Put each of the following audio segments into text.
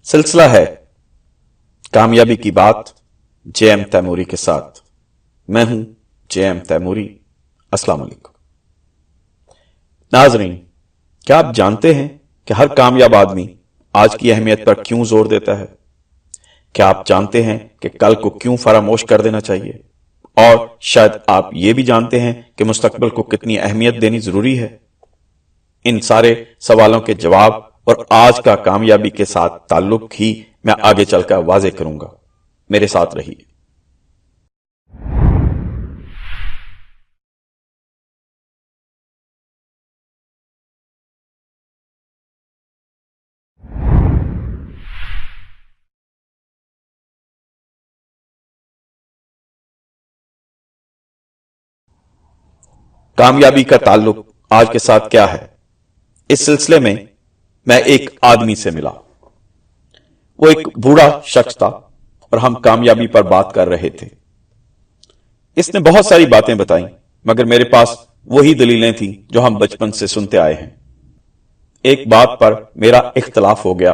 सिलसिला है कामयाबी की बात जे.एम. तैमूरी के साथ। मैं हूं जे.एम. तैमूरी। अस्सलाम वालेकुम नाज़रीन, क्या आप जानते हैं कि हर कामयाब आदमी आज की अहमियत पर क्यों जोर देता है? क्या आप जानते हैं कि कल को क्यों फरामोश कर देना चाहिए? और शायद आप ये भी जानते हैं कि मुस्तकबिल को कितनी अहमियत देनी जरूरी है। इन सारे सवालों के जवाब और आज का कामयाबी के साथ ताल्लुक ही मैं आगे चलकर वाजे करूंगा। मेरे साथ रहिए। कामयाबी का ताल्लुक आज के साथ क्या है? इस सिलसिले में मैं एक आदमी से मिला। वो एक बूढ़ा शख्स था और हम कामयाबी पर बात कर रहे थे। इसने बहुत सारी बातें बताई, मगर मेरे पास वही दलीलें थीं जो हम बचपन से सुनते आए हैं। एक बात पर मेरा इख्तलाफ हो गया,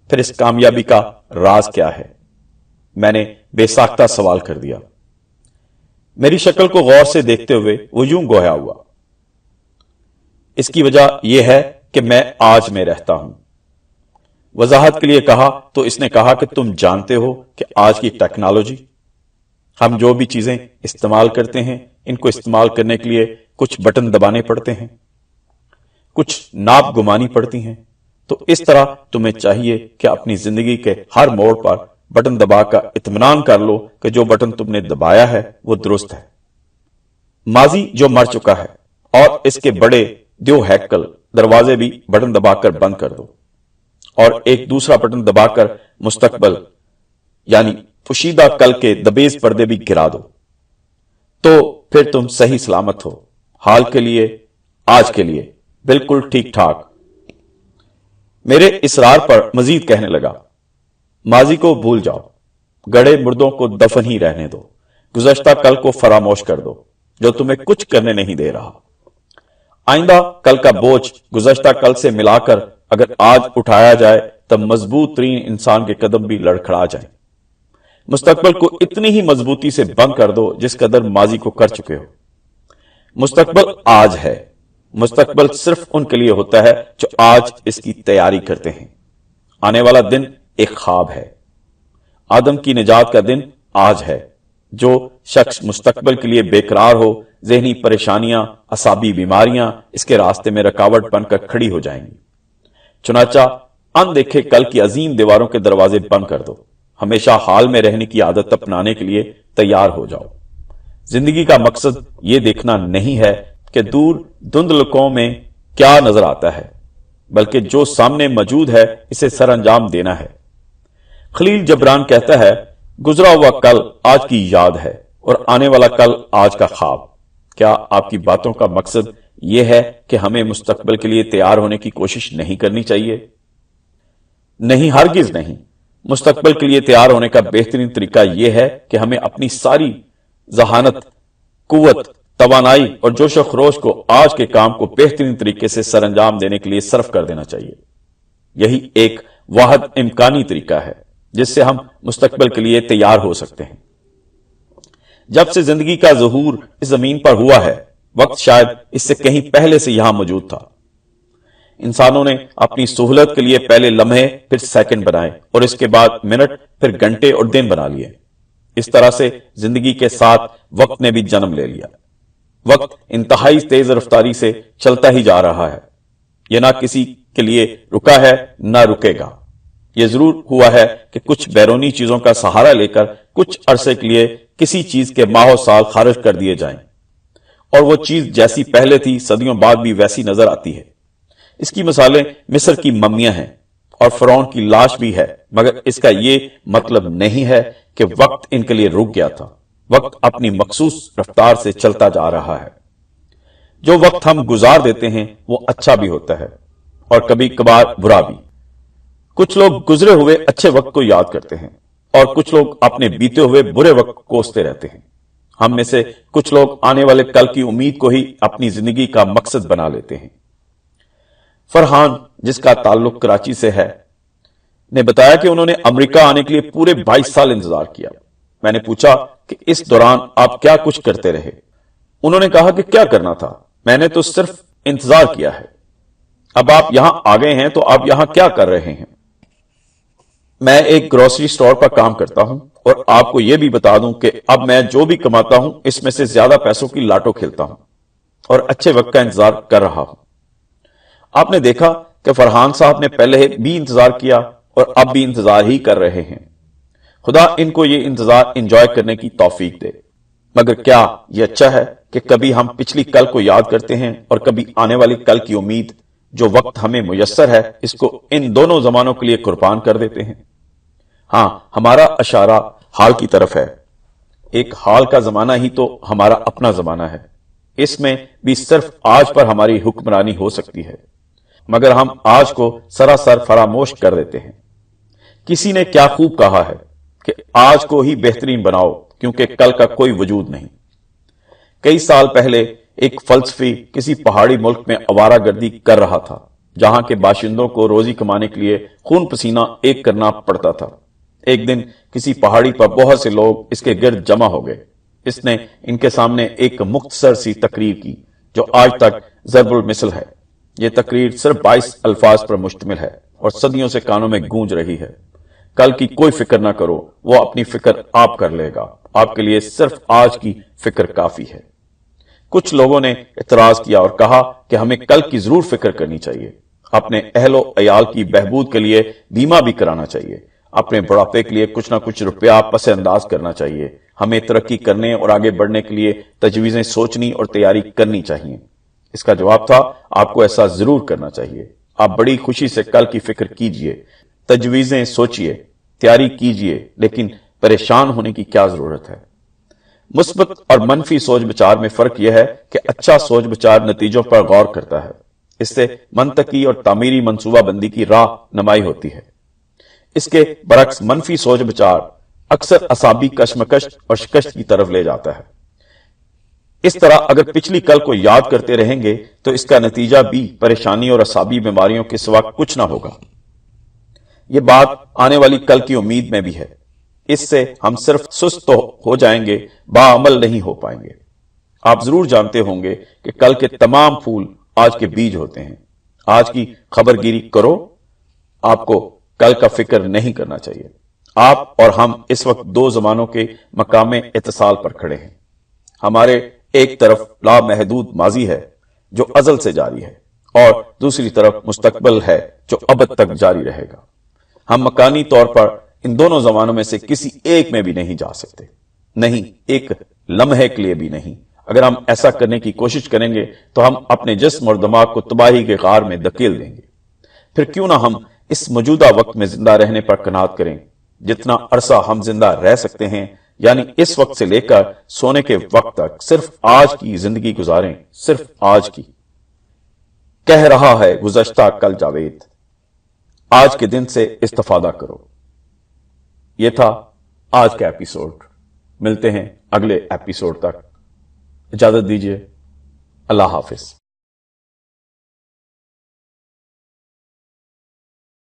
फिर इस कामयाबी का राज क्या है? मैंने बेसाख्ता सवाल कर दिया। मेरी शक्ल को गौर से देखते हुए वो यूं गोया हुआ। इसकी वजह यह है कि मैं आज में रहता हूं। वजाहत के लिए कहा तो इसने कहा कि तुम जानते हो कि आज की टेक्नोलॉजी, हम जो भी चीजें इस्तेमाल करते हैं, इनको इस्तेमाल करने के लिए कुछ बटन दबाने पड़ते हैं, कुछ नाप घुमानी पड़ती हैं। तो इस तरह तुम्हें चाहिए कि अपनी जिंदगी के हर मोड़ पर बटन दबाकर इत्मीनान कर लो कि जो बटन तुमने दबाया है वो दुरुस्त है। माजी जो मर चुका है और इसके बड़े दो हैकल दरवाजे भी बटन दबाकर बंद कर दो और एक दूसरा बटन दबाकर मुस्तकबल यानी पुशीदा कल के दबेज पर्दे भी गिरा दो, तो फिर तुम सही सलामत हो। हाल के लिए, आज के लिए बिल्कुल ठीक ठाक। मेरे इसरार पर मजीद कहने लगा, माजी को भूल जाओ, गड़े मुर्दों को दफन ही रहने दो, गुज़श्ता कल को फरामोश कर दो जो तुम्हें कुछ करने नहीं दे रहा। आइंदा कल का बोझ गुज़श्ता कल से मिलाकर अगर आज उठाया जाए तब मजबूत तरीन इंसान के कदम भी लड़खड़ा जाए। मुस्तकबिल को इतनी ही मजबूती से बंद कर दो जिस कदर माजी को कर चुके हो। मुस्तकबिल आज है। मुस्तकबिल सिर्फ उनके लिए होता है जो आज इसकी तैयारी करते हैं। आने वाला दिन एक ख्वाब है। आदम की निजात का दिन आज है। जो शख्स मुस्तकबिल के लिए बेकरार हो, ज़हनी परेशानियां, असाबी बीमारियां इसके रास्ते में रुकावट बनकर खड़ी हो जाएंगी। चुनाचा अनदेखे कल की अजीम दीवारों के दरवाजे बंद कर दो। हमेशा हाल में रहने की आदत अपनाने के लिए तैयार हो जाओ। जिंदगी का मकसद यह देखना नहीं है कि दूर धुंधलकों में क्या नजर आता है, बल्कि जो सामने मौजूद है इसे सर अंजाम देना है। खलील जबरान कहता है, गुजरा हुआ कल आज की याद है और आने वाला कल आज का ख्वाब। क्या आपकी बातों का मकसद यह है कि हमें मुस्तकबिल के लिए तैयार होने की कोशिश नहीं करनी चाहिए? नहीं, हरगिज नहीं। मुस्तकबिल के लिए तैयार होने का बेहतरीन तरीका यह है कि हमें अपनी सारी जहानत, कुव्वत, तवानाई और जोश व खरोश को आज के काम को बेहतरीन तरीके से सरअंजाम देने के लिए सर्फ कर देना चाहिए। यही एक वाहिद इम्कानी तरीका है जिससे हम मुस्तकबिल के लिए तैयार हो सकते हैं। जब से जिंदगी का ज़हूर इस जमीन पर हुआ है, वक्त शायद इससे कहीं पहले से यहां मौजूद था। इंसानों ने अपनी सहूलत के लिए पहले लम्हे, फिर सेकंड बनाए और इसके बाद मिनट, फिर घंटे और दिन बना लिए। इस तरह से जिंदगी के साथ वक्त ने भी जन्म ले लिया। वक्त इंतहाई तेज रफ्तारी से चलता ही जा रहा है। यह ना किसी के लिए रुका है ना रुकेगा। यह जरूर हुआ है कि कुछ बैरूनी चीजों का सहारा लेकर कुछ अरसे के लिए किसी चीज के माहो साल खारिज कर दिए जाएं और वो चीज जैसी पहले थी सदियों बाद भी वैसी नजर आती है। इसकी मिसालें मिस्र की मम्मियां हैं और फरौन की लाश भी है, मगर इसका यह मतलब नहीं है कि वक्त इनके लिए रुक गया था। वक्त अपनी मखसूस रफ्तार से चलता जा रहा है। जो वक्त हम गुजार देते हैं वो अच्छा भी होता है और कभी कभार बुरा भी। कुछ लोग गुजरे हुए अच्छे वक्त को याद करते हैं और कुछ लोग अपने बीते हुए बुरे वक्त को कोसते रहते हैं। हम में से कुछ लोग आने वाले कल की उम्मीद को ही अपनी जिंदगी का मकसद बना लेते हैं। फरहान, जिसका ताल्लुक कराची से है, نے بتایا کہ انہوں نے امریکہ آنے کے لیے پورے 22 سال انتظار کیا۔ میں نے پوچھا کہ اس دوران آپ کیا کچھ کرتے رہے؟ انہوں نے کہا کہ کیا کرنا تھا، میں نے تو صرف انتظار کیا ہے۔ اب آپ یہاں آ گئے ہیں تو آپ یہاں کیا کر رہے ہیں؟ میں ایک گروسری سٹور پر کام کرتا ہوں، اور آپ کو یہ بھی بتا دوں کہ اب میں جو بھی کماتا ہوں اس میں سے زیادہ پیسوں کی لاٹو کھیلتا ہوں اور اچھے وقت کا انتظار کر رہا ہوں۔ آپ نے دیکھا کہ فرحان صاحب نے پہلے بھی انتظار کیا اور اب بھی انتظار ہی کر رہے ہیں۔ خدا ان کو یہ انتظار انجوائے کرنے کی توفیق دے۔ مگر کیا یہ اچھا ہے کہ کبھی ہم پچھلی کل کو یاد کرتے ہیں اور کبھی آنے والی کل کی امید، جو وقت ہمیں میسر ہے، اس کو ان دونوں زمانوں کے لیے قربان کر دیتے ہیں؟ ہاں، ہمارا اشارہ حال کی طرف ہے۔ ایک حال کا زمانہ ہی تو ہمارا اپنا زمانہ ہے۔ اس میں بھی صرف آج پر ہماری حکمرانی ہو سکتی ہے، مگر ہم آج کو سراسر فراموش کر دیتے ہیں۔ کسی نے کیا خوب کہا ہے کہ آج کو ہی بہترین بناؤ، کیونکہ کل کا کوئی وجود نہیں۔ کئی سال پہلے ایک فلسفی کسی پہاڑی ملک میں آوارہ گردی کر رہا تھا، جہاں کے باشندوں کو روزی کمانے کے لیے خون پسینہ ایک کرنا پڑتا تھا۔ ایک دن کسی پہاڑی پر بہت سے لوگ اس کے گرد جمع ہو گئے۔ اس نے ان کے سامنے ایک مختصر سی تقریر کی جو آج تک ضرب المثل ہے۔ یہ تقریر صرف 22 الفاظ پر مشتمل ہے اور صدیوں سے کانوں میں گونج رہی ہے۔ کل کی کوئی فکر نہ کرو، وہ اپنی فکر آپ کر لے گا۔ آپ کے لیے صرف آج کی فکر کافی ہے۔ کچھ لوگوں نے اعتراض کیا اور کہا کہ ہمیں کل کی ضرور فکر کرنی چاہیے، اپنے اہل و عیال کی بہبود کے لیے بیمہ بھی کرانا چاہیے، اپنے بڑھاپے کے لیے کچھ نہ کچھ روپیہ پس انداز کرنا چاہیے، ہمیں ترقی کرنے اور آگے بڑھنے کے لیے تجویزیں سوچنی اور تیاری کرنی چاہیے۔ اس کا جواب تھا، آپ کو ایسا ضرور کرنا چاہیے۔ آپ بڑی خوشی سے کل کی فکر کیجئے، تجویزیں سوچئے، تیاری کیجئے، لیکن پریشان ہونے کی کیا ضرورت ہے؟ مثبت اور منفی سوچ بچار میں فرق یہ ہے کہ اچھا سوچ بچار نتیجوں پر غور کرتا ہے، اس سے منطقی اور تعمیری منصوبہ بندی کی راہ نمائی ہوتی ہے۔ اس کے برعکس منفی سوچ بچار اکثر اعصابی کشمکش اور شکست کی طرف لے جاتا ہے۔ اس طرح اگر پچھلی کل کو یاد کرتے رہیں گے تو اس کا نتیجہ بھی پریشانی اور اعصابی بیماریوں کے سوا کچھ نہ ہوگا۔ یہ بات آنے والی کل کی امید میں بھی ہے۔ اس سے ہم صرف سست تو ہو جائیں گے، باعمل نہیں ہو پائیں گے۔ آپ ضرور جانتے ہوں گے کہ کل کے تمام پھول آج کے بیج ہوتے ہیں۔ آج کی خبر گیری کرو، آپ کو کل کا فکر نہیں کرنا چاہیے۔ آپ اور ہم اس وقت دو زمانوں کے مقام اتصال پر کھڑے ہیں۔ ہمارے ایک طرف لامحدود ماضی ہے جو ازل سے جاری ہے، اور دوسری طرف مستقبل ہے جو ابد تک جاری رہے گا۔ ہم مکانی طور پر ان دونوں زمانوں میں سے کسی ایک میں بھی نہیں جا سکتے، نہیں ایک لمحے کے لیے بھی نہیں۔ اگر ہم ایسا کرنے کی کوشش کریں گے تو ہم اپنے جسم اور دماغ کو تباہی کے غار میں دھکیل دیں گے۔ پھر کیوں نہ ہم اس موجودہ وقت میں زندہ رہنے پر قناعت کریں۔ جتنا عرصہ ہم زندہ رہ سکتے ہیں، یعنی اس وقت سے لے کر سونے کے وقت تک، صرف آج کی زندگی گزاریں، صرف آج کی۔ کہہ رہا ہے گزشتہ کل جاوید، آج کے دن سے استفادہ کرو۔ یہ تھا آج کا ایپیسوڈ۔ ملتے ہیں اگلے ایپیسوڈ تک، اجازت دیجیے، اللہ حافظ۔